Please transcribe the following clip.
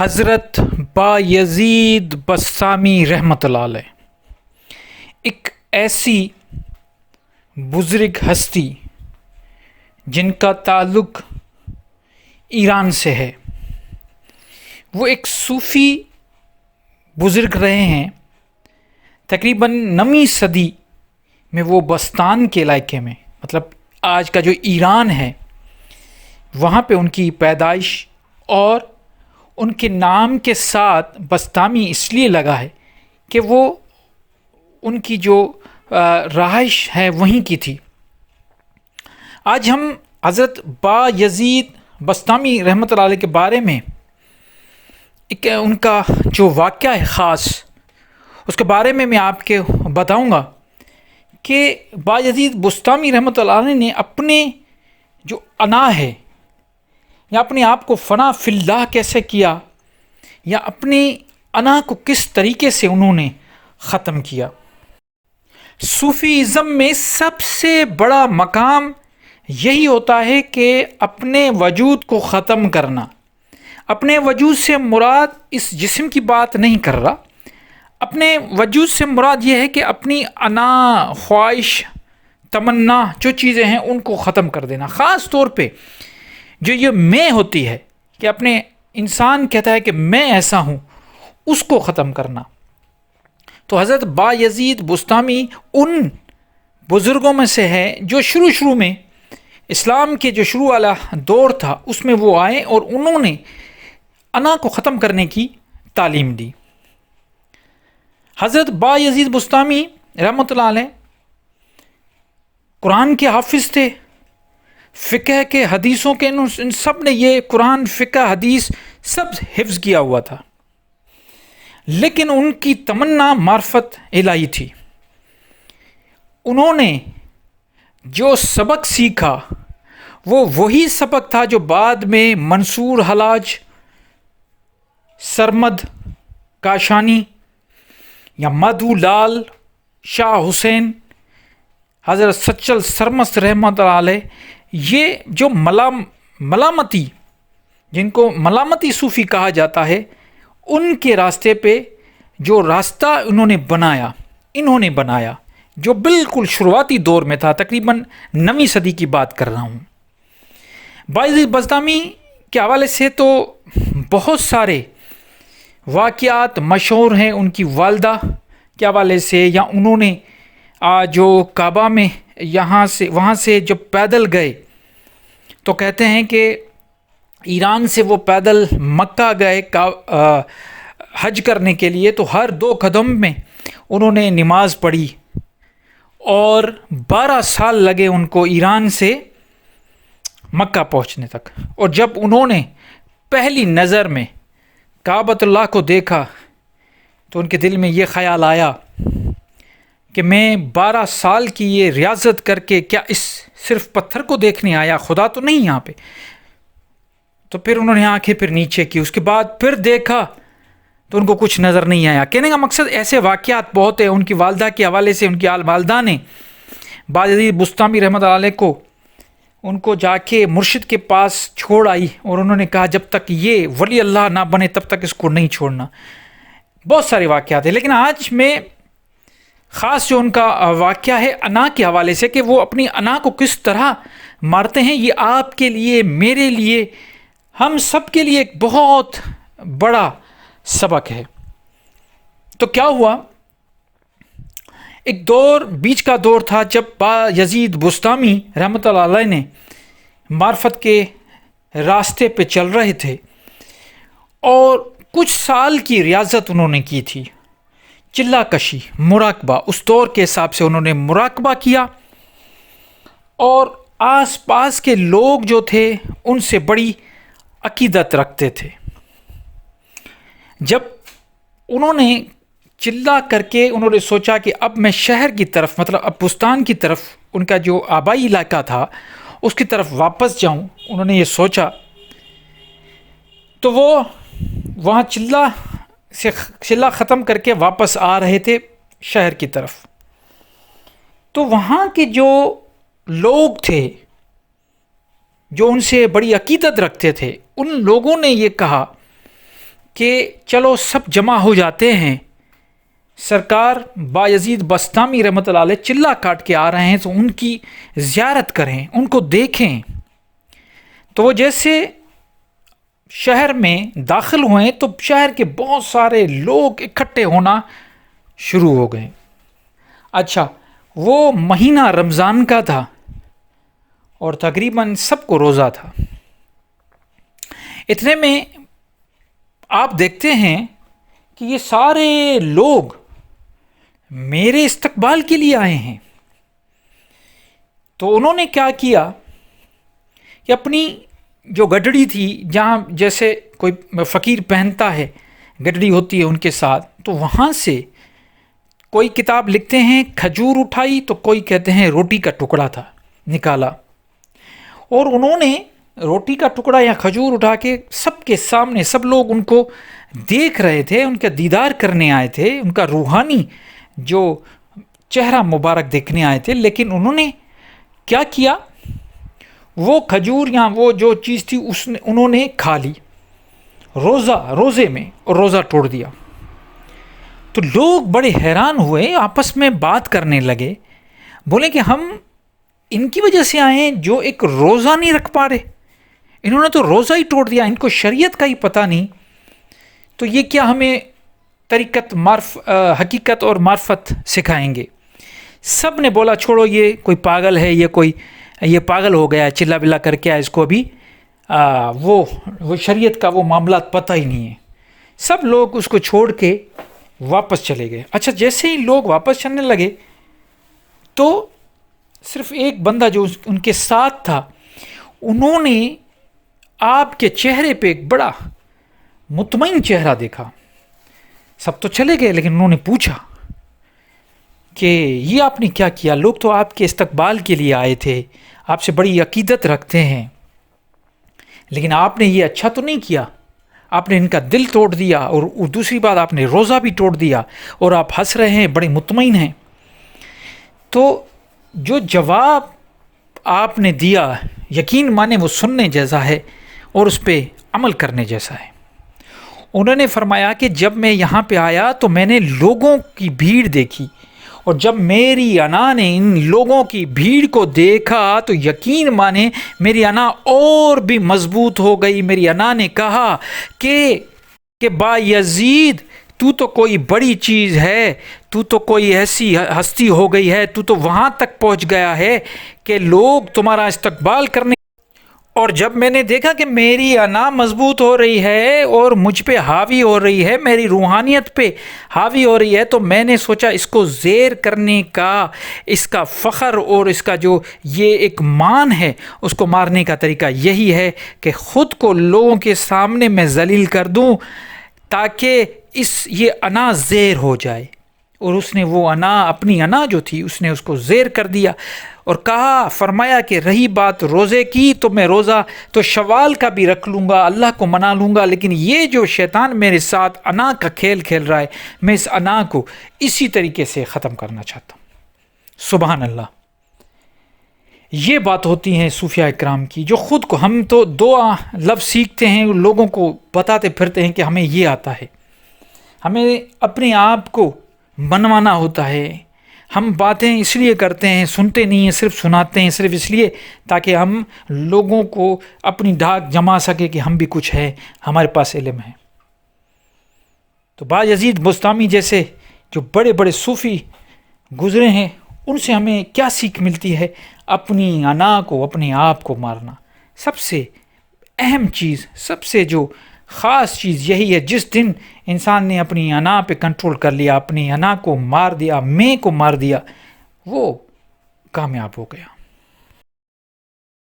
حضرت با یزید بسطامی رحمۃ اللہ علیہ ایک ایسی بزرگ ہستی جن کا تعلق ایران سے ہے. وہ ایک صوفی بزرگ رہے ہیں. تقریباً 9ویں صدی میں وہ بستان کے علاقے میں، مطلب آج کا جو ایران ہے، وہاں پہ ان کی پیدائش، اور ان کے نام کے ساتھ بسطامی اس لیے لگا ہے کہ وہ ان کی جو رہائش ہے وہیں کی تھی. آج ہم حضرت با یزید بسطامی رحمۃ اللہ علیہ کے بارے میں ایک ان کا جو واقعہ ہے خاص، اس کے بارے میں آپ کے بتاؤں گا کہ با یزید بسطامی رحمۃ اللہ علیہ نے اپنے جو انا ہے، یا اپنے آپ کو فنا فی اللہ کیسے کیا، یا اپنی انا کو کس طریقے سے انہوں نے ختم کیا. صوفیزم میں سب سے بڑا مقام یہی ہوتا ہے کہ اپنے وجود کو ختم کرنا. اپنے وجود سے مراد اس جسم کی بات نہیں کر رہا. اپنے وجود سے مراد یہ ہے کہ اپنی انا، خواہش، تمنا جو چیزیں ہیں ان کو ختم کر دینا. خاص طور پہ جو یہ میں ہوتی ہے کہ اپنے انسان کہتا ہے کہ میں ایسا ہوں، اس کو ختم کرنا. تو حضرت با یزید بسطامی ان بزرگوں میں سے ہے جو شروع میں اسلام کے جو شروع والا دور تھا اس میں وہ آئے اور انہوں نے انا کو ختم کرنے کی تعلیم دی. حضرت با یزید بسطامی رحمۃ اللہ علیہ قرآن کے حافظ تھے، فقہ کے، حدیثوں کے، ان سب نے یہ قرآن، فقہ، حدیث سب حفظ کیا ہوا تھا. لیکن ان کی تمنا معرفت الہی تھی. انہوں نے جو سبق سیکھا وہ وہی سبق تھا جو بعد میں منصور حلاج، سرمد کاشانی یا مدھو لال شاہ حسین، حضرت سچل سرمست رحمۃ اللہ علیہ، یہ جو ملامتی، جن کو ملامتی صوفی کہا جاتا ہے، ان کے راستے پہ جو راستہ انہوں نے بنایا جو بالکل شروعاتی دور میں تھا. تقریباً 9ویں صدی کی بات کر رہا ہوں. با یزید بسطامی کے حوالے سے تو بہت سارے واقعات مشہور ہیں. ان کی والدہ کے حوالے سے، یا انہوں نے جو کعبہ میں وہاں سے جب پیدل گئے تو کہتے ہیں کہ ایران سے وہ پیدل مکہ گئے حج کرنے کے لیے، تو ہر 2 قدم میں انہوں نے نماز پڑھی، اور 12 سال لگے ان کو ایران سے مکہ پہنچنے تک. اور جب انہوں نے پہلی نظر میں کعبۃ اللہ کو دیکھا تو ان کے دل میں یہ خیال آیا کہ میں 12 سال کی یہ ریاضت کر کے کیا اس صرف پتھر کو دیکھنے آیا، خدا تو نہیں یہاں پہ. تو پھر انہوں نے آنکھیں پھر نیچے کی، اس کے بعد پھر دیکھا تو ان کو کچھ نظر نہیں آیا. کہنے کا مقصد ایسے واقعات بہت ہیں. ان کی والدہ کے حوالے سے، ان کی والدہ نے با یزید بسطامی رحمۃ اللہ علیہ کو ان کو جا کے مرشد کے پاس چھوڑ آئی، اور انہوں نے کہا جب تک یہ ولی اللہ نہ بنے تب تک اس کو نہیں چھوڑنا. بہت سارے واقعات ہیں، لیکن آج میں خاص جو ان کا واقعہ ہے انا کے حوالے سے، کہ وہ اپنی انا کو کس طرح مارتے ہیں، یہ آپ کے لیے، میرے لیے، ہم سب کے لیے ایک بہت بڑا سبق ہے. تو کیا ہوا، ایک بیچ کا دور تھا جب با یزید بسطامی رحمۃ اللہ علیہ نے معرفت کے راستے پہ چل رہے تھے، اور کچھ سال کی ریاضت انہوں نے کی تھی، چلہ کشی، مراقبہ. اس دور کے حساب سے انہوں نے مراقبہ کیا، اور آس پاس کے لوگ جو تھے ان سے بڑی عقیدت رکھتے تھے. جب انہوں نے چلہ کر کے انہوں نے سوچا کہ اب میں شہر کی طرف، مطلب اب بستان کی طرف، ان کا جو آبائی علاقہ تھا اس کی طرف واپس جاؤں، انہوں نے یہ سوچا، تو وہ وہاں چلہ ختم کر کے واپس آ رہے تھے شہر کی طرف. تو وہاں کے جو لوگ تھے جو ان سے بڑی عقیدت رکھتے تھے، ان لوگوں نے یہ کہا کہ چلو سب جمع ہو جاتے ہیں، سرکار بایزید بستامی رحمۃ اللہ علیہ چلہ کاٹ کے آ رہے ہیں تو ان کی زیارت کریں، ان کو دیکھیں۔ تو وہ جیسے شہر میں داخل ہوئے تو شہر کے بہت سارے لوگ اکٹھے ہونا شروع ہو گئے۔ اچھا، وہ مہینہ رمضان کا تھا اور تقریباً سب کو روزہ تھا۔ اتنے میں آپ دیکھتے ہیں کہ یہ سارے لوگ میرے استقبال کے لیے آئے ہیں۔ تو انہوں نے کیا کیا کہ اپنی جو گڈڑی تھی، جہاں جیسے کوئی فقیر پہنتا ہے، گڈڑی ہوتی ہے ان کے ساتھ، تو وہاں سے کوئی کتاب لکھتے ہیں کھجور اٹھائی تو کوئی کہتے ہیں روٹی کا ٹکڑا تھا، نکالا، اور انہوں نے روٹی کا ٹکڑا یا کھجور اٹھا کے سب کے سامنے، سب لوگ ان کو دیکھ رہے تھے، ان کا دیدار کرنے آئے تھے، ان کا روحانی جو چہرہ مبارک دیکھنے آئے تھے، لیکن انہوں نے کیا کیا، وہ کھجور یا وہ جو چیز تھی انہوں نے کھا لی روزے میں، اور روزہ توڑ دیا۔ تو لوگ بڑے حیران ہوئے، آپس میں بات کرنے لگے، بولے کہ ہم ان کی وجہ سے آئے ہیں جو ایک روزہ نہیں رکھ پا رہے، انہوں نے تو روزہ ہی توڑ دیا، ان کو شریعت کا ہی پتہ نہیں، تو یہ کیا ہمیں طریقت حقیقت اور معرفت سکھائیں گے۔ سب نے بولا چھوڑو، یہ کوئی پاگل ہے، یہ پاگل ہو گیا ہے، چلا بلا کر کے اس کو ابھی وہ شریعت کا وہ معاملات پتہ ہی نہیں ہے۔ سب لوگ اس کو چھوڑ کے واپس چلے گئے۔ اچھا، جیسے ہی لوگ واپس چلنے لگے تو صرف ایک بندہ جو ان کے ساتھ تھا، انہوں نے آپ کے چہرے پہ ایک بڑا مطمئن چہرہ دیکھا۔ سب تو چلے گئے، لیکن انہوں نے پوچھا کہ یہ آپ نے کیا کیا؟ لوگ تو آپ کے استقبال کے لیے آئے تھے، آپ سے بڑی عقیدت رکھتے ہیں، لیکن آپ نے یہ اچھا تو نہیں کیا، آپ نے ان کا دل توڑ دیا، اور دوسری بات آپ نے روزہ بھی توڑ دیا، اور آپ ہنس رہے ہیں، بڑے مطمئن ہیں۔ تو جو جواب آپ نے دیا، یقین مانے وہ سننے جیسا ہے اور اس پہ عمل کرنے جیسا ہے۔ انہوں نے فرمایا کہ جب میں یہاں پہ آیا تو میں نے لوگوں کی بھیڑ دیکھی، اور جب میری انا نے ان لوگوں کی بھیڑ کو دیکھا تو یقین مانے میری انا اور بھی مضبوط ہو گئی۔ میری انا نے کہا کہ با یزید، تو تو کوئی بڑی چیز ہے، تو تو کوئی ایسی ہستی ہو گئی ہے، تو تو وہاں تک پہنچ گیا ہے کہ لوگ تمہارا استقبال کرنے، اور جب میں نے دیکھا کہ میری انا مضبوط ہو رہی ہے اور مجھ پہ حاوی ہو رہی ہے، میری روحانیت پہ حاوی ہو رہی ہے، تو میں نے سوچا اس کو زیر کرنے کا، اس کا فخر اور اس کا جو یہ ایک مان ہے، اس کو مارنے کا طریقہ یہی ہے کہ خود کو لوگوں کے سامنے میں ذلیل کر دوں تاکہ یہ انا زیر ہو جائے۔ اور اس نے وہ انا، اپنی انا جو تھی، اس نے اس کو زیر کر دیا، اور کہا، فرمایا کہ رہی بات روزے کی تو میں روزہ تو شوال کا بھی رکھ لوں گا، اللہ کو منا لوں گا، لیکن یہ جو شیطان میرے ساتھ انا کا کھیل کھیل رہا ہے، میں اس انا کو اسی طریقے سے ختم کرنا چاہتا ہوں۔ سبحان اللہ۔ یہ بات ہوتی ہیں صوفیاء اکرام کی، جو خود کو، ہم تو دو لفظ سیکھتے ہیں، لوگوں کو بتاتے پھرتے ہیں کہ ہمیں یہ آتا ہے، ہمیں اپنے آپ کو منوانا ہوتا ہے۔ ہم باتیں اس لیے کرتے ہیں، سنتے نہیں ہیں، صرف سناتے ہیں، صرف اس لیے تاکہ ہم لوگوں کو اپنی ڈھاک جما سکے کہ ہم بھی کچھ ہے، ہمارے پاس علم ہے۔ تو بایزید بستامی جیسے جو بڑے بڑے صوفی گزرے ہیں، ان سے ہمیں کیا سیکھ ملتی ہے؟ اپنی انا کو، اپنے آپ کو مارنا۔ سب سے اہم چیز، سب سے جو خاص چیز یہی ہے، جس دن انسان نے اپنی انا پہ کنٹرول کر لیا، اپنی انا کو مار دیا، میں کو مار دیا، وہ کامیاب ہو گیا۔